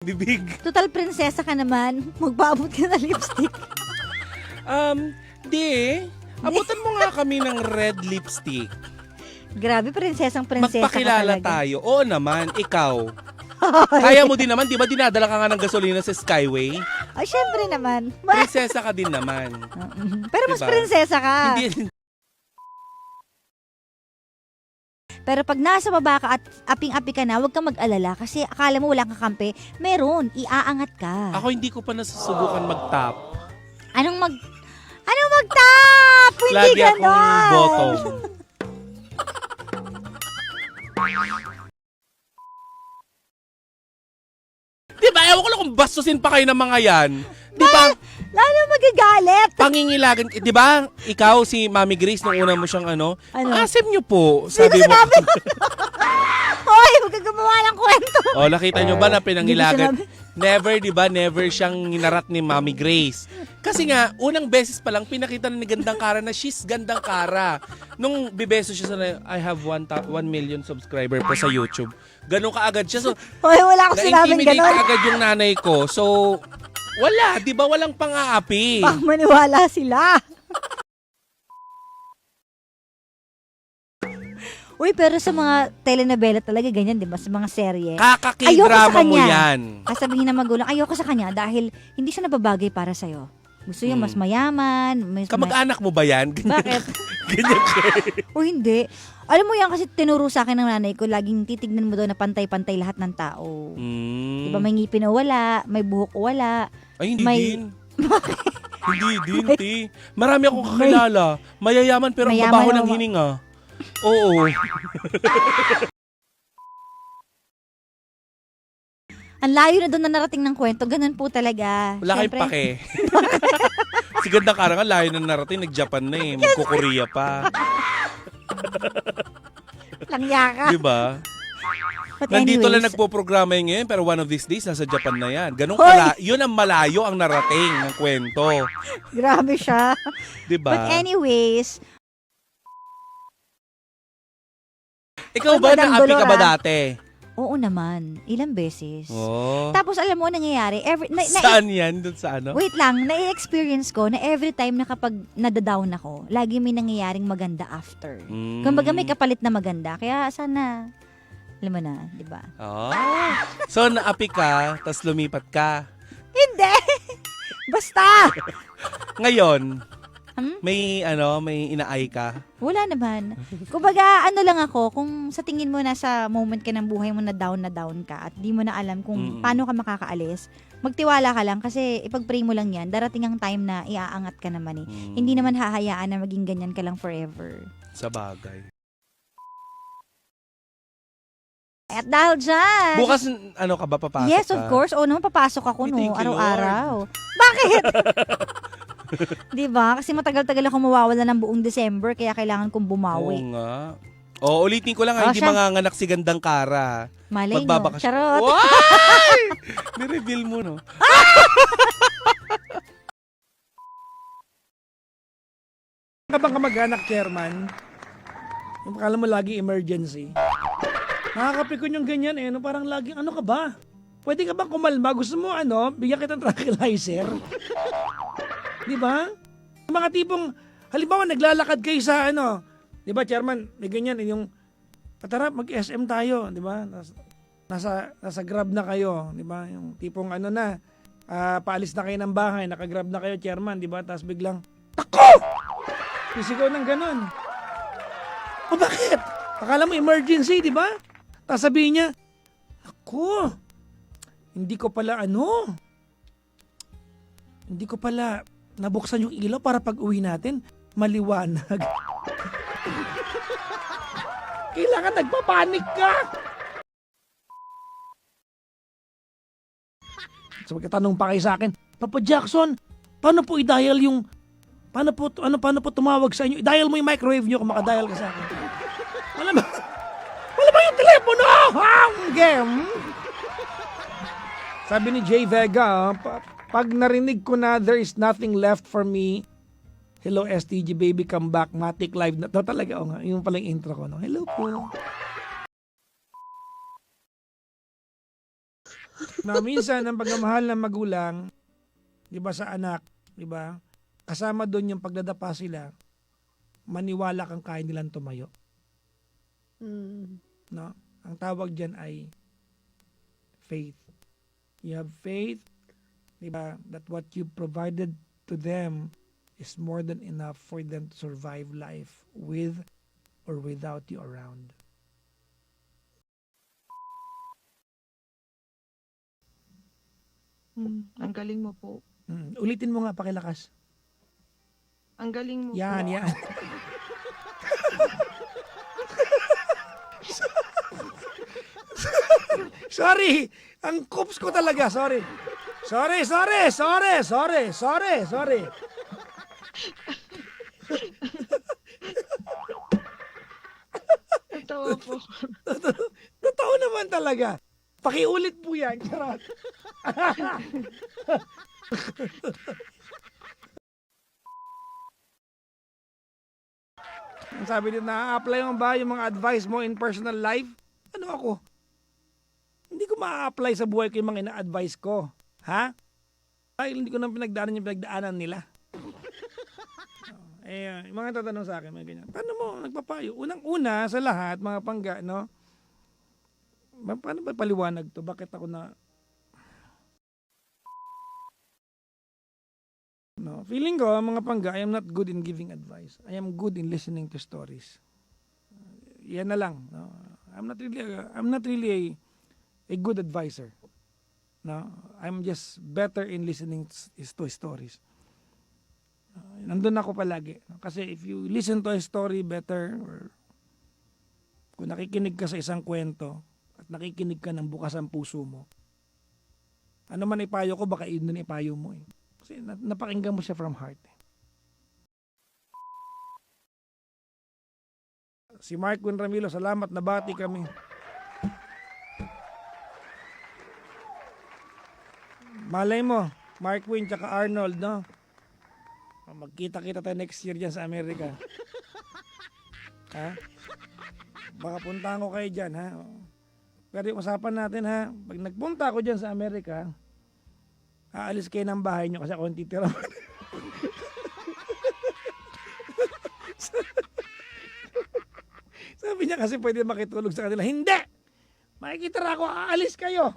Bibig. Total prinsesa ka naman. Magpaabot ka na lipstick. Di. Abutan mo nga kami ng red lipstick. Grabe, prinsesa Magpakilala ka talaga. tayo. Oo naman, ikaw. Kaya mo din naman, di ba dinadala ka nga ng gasolina sa Skyway? Ay, syempre naman. Prinsesa ka din naman. Pero mas Diba? prinsesa ka. Hindi. Pero pag nasa baba ka at aping-api ka na, huwag kang mag-alala kasi akala mo wala kang kampe. Meron, iaangat ka. Ako hindi ko pa nasusubukan mag-top. Anong mag-tap? Hindi Lagi akong ganon. bottom. Di ba? Ewan ko lang kung bastusin pa kayo ng mga yan. Di ba? Lalo magagalit. Pangingilagan. Di ba? Ikaw, si Mami Grace, nung una mo siyang ano? Ano? Asem niyo po. Sino Sabi mo. sinabi? Hoy, huwag kang gumawa ng kwento. O, nakita niyo ba na pinangilagan? Hindi ko Never, di ba? Never siyang hinarat ni Mami Grace. Kasi nga, unang beses pa lang, pinakita na ni Gandang Kara na she's Gandang Kara. Nung bibeso siya sa I have 1 million subscriber po sa YouTube. Ganun kaagad siya. So, Hoy, wala akong sinabing na-intimidate ganon. agad yung nanay ko. So, wala. Di ba? Walang pang-aapi. Baka maniwala sila. Uy, pero sa mga telenovela talaga ganyan, di ba? Sa mga serye. Kakaki-drama mo yan. Sasabihin na magulang, ayoko sa kanya dahil hindi siya nababagay para sa'yo. Gusto niya mas mayaman. Kamag-anak mo ba yan? Bakit? Ganyan siya. O hindi. Alam mo yan kasi tinuro sa akin ng nanay ko, laging titignan mo daw na pantay-pantay lahat ng tao. Di ba may ngipin o wala, may buhok o wala. Ay, hindi May- din. Hindi din, ti. Marami akong kakilala. Mayayaman pero ang Mayaman babaho o ng hininga. Oo. Ang layo na doon na narating ng kwento, ganun po talaga. Wala kayong Siyempre, pake. Si Gandang Kara nga, layo na narating. Nag-Japan na eh. Magko-Korea pa. Langya ka. Di ba? But Nandito lang anyways, nagpo-programa yun ngayon, pero one of these days, nasa Japan na yan. Ganun Hoy! yun ang malayo ang narating ng kwento. grabe siya. Di ba? But anyways, Ikaw Oy, ba, Madam naapi ka ba Dolora. dati? oo naman, ilang beses. Oh. Tapos alam mo, nangyayari, Saan yan? Doon sa ano? wait lang, na-experience ko na every time na kapag nadadown ako, lagi may nangyayaring maganda after. Mm. Kumbaga may kapalit na maganda. Kaya sana, alam mo na, di ba? Oh. So, naapi ka, tas lumipat ka. Hindi! Basta! Ngayon, Hmm? may inaay ka. Wala naman. Kumbaga, ano lang ako, kung sa tingin mo nasa moment ka ng buhay mo na down ka at di mo na alam kung paano ka makakaalis, magtiwala ka lang kasi ipag-pray mo lang yan. Darating ang time na iaangat ka naman eh. Hindi naman hahayaan na maging ganyan ka lang forever. Sa bagay. At dahil dyan, Bukas, ano ka ba, papasok yes, ka? of course. Oo naman, papasok ako, Thank no? you, Araw-araw. Bakit? Di ba? Kasi matagal-tagal ako mawawala ng buong December, kaya kailangan kong bumawi. Oo nga. O, ulitin ko lang, Oh, hindi siya. manganganak si Gandang Kara. Malay nyo. Magbabakasyon. Charot. Why? Ni-reveal mo, no? Ka bang kamag-anak, chairman? Yung akala mo lagi emergency. Nakakapikon yung ganyan eh. No? Parang lagi, ano ka ba? Pwede ka bang kumalma? Gusto mo bigyan kitang tranquilizer? Di ba? Yung mga tipong, halimbawa naglalakad kayo sa di ba chairman, may ganyan yung, tara mag-SM tayo, di ba? Nasa grab na kayo, di ba? Yung tipong paalis na kayo ng bahay, naka-grab na kayo chairman, di ba? Tapos biglang, sisigaw ng ganun. O bakit? Akala mo emergency, di ba? Tapos sabihin niya, ako, hindi ko pala nabuksan yung ilaw para pag uwi natin, maliwanag. Kailangan nagpapanik ka. So magkatanong pa kayo sa akin, Papa Jackson, paano po tumawag sa inyo? I-dial mo yung microwave nyo kung makadial ka sa akin. Wala ba yung telepono? Game. Sabi ni Jay Vega, pag narinig ko na there is nothing left for me, hello STG baby, come back, Matic Live na. Ito talaga, nga, yung palang intro ko. No? Hello po. Na minsan ang pagmamahal ng magulang, 'di ba sa anak, 'di ba? Kasama doon yung pagdadapa sila, maniwala kang kaya nilang tumayo, Mm. no? Ang tawag diyan ay faith. You have faith, 'di ba, that what you provided to them is more than enough for them to survive life with or without you around. Ang galing mo po. Ulitin mo nga pakilakas. Ang galing mo Yan, po. yan. Sorry! Ang coops ko talaga, sorry. Sorry. Natawa po. Totoo naman talaga. Pakiulit po yan, charot. Ang sabi din, na-apply mo ba yung mga advice mo in personal life? Ano ako? Hindi ko ma-apply sa buhay ko yung mga ina-advise ko. Ha? Dahil hindi ko nang pinagdaanan yung pinagdaanan nila. Yung mga tatanong sa akin, mga ganyan. Paano mo nagpapayo? Unang-una sa lahat, mga pangga, no? Paano ba paliwanag to? Bakit ako na... No, feeling ko, mga pangga, I am not good in giving advice. I am good in listening to stories. Yan na lang. No? I'm not really a good advisor. No, I'm just better in listening to stories. Nandun ako palagi. No? Kasi if you listen to a story better, or kung nakikinig ka sa isang kwento, at nakikinig ka ng bukas ang puso mo, ano man ipayo ko, baka yun din ipayo mo. Kasi napakinggan mo siya from heart. Si Mark Win Ramilo, salamat, nabati kami. Malay mo, Mark Win tsaka Arnold, no? Magkita-kita tayo next year dyan sa Amerika. Ha? Baka puntahan ko kayo dyan, ha? Pero yung usapan natin, ha? Pag nagpunta ako dyan sa Amerika, aalis kayo ng bahay nyo kasi ako ang titira. Sabi niya kasi pwede makitulog sa kanila. Hindi! Makikitira ako, aalis kayo.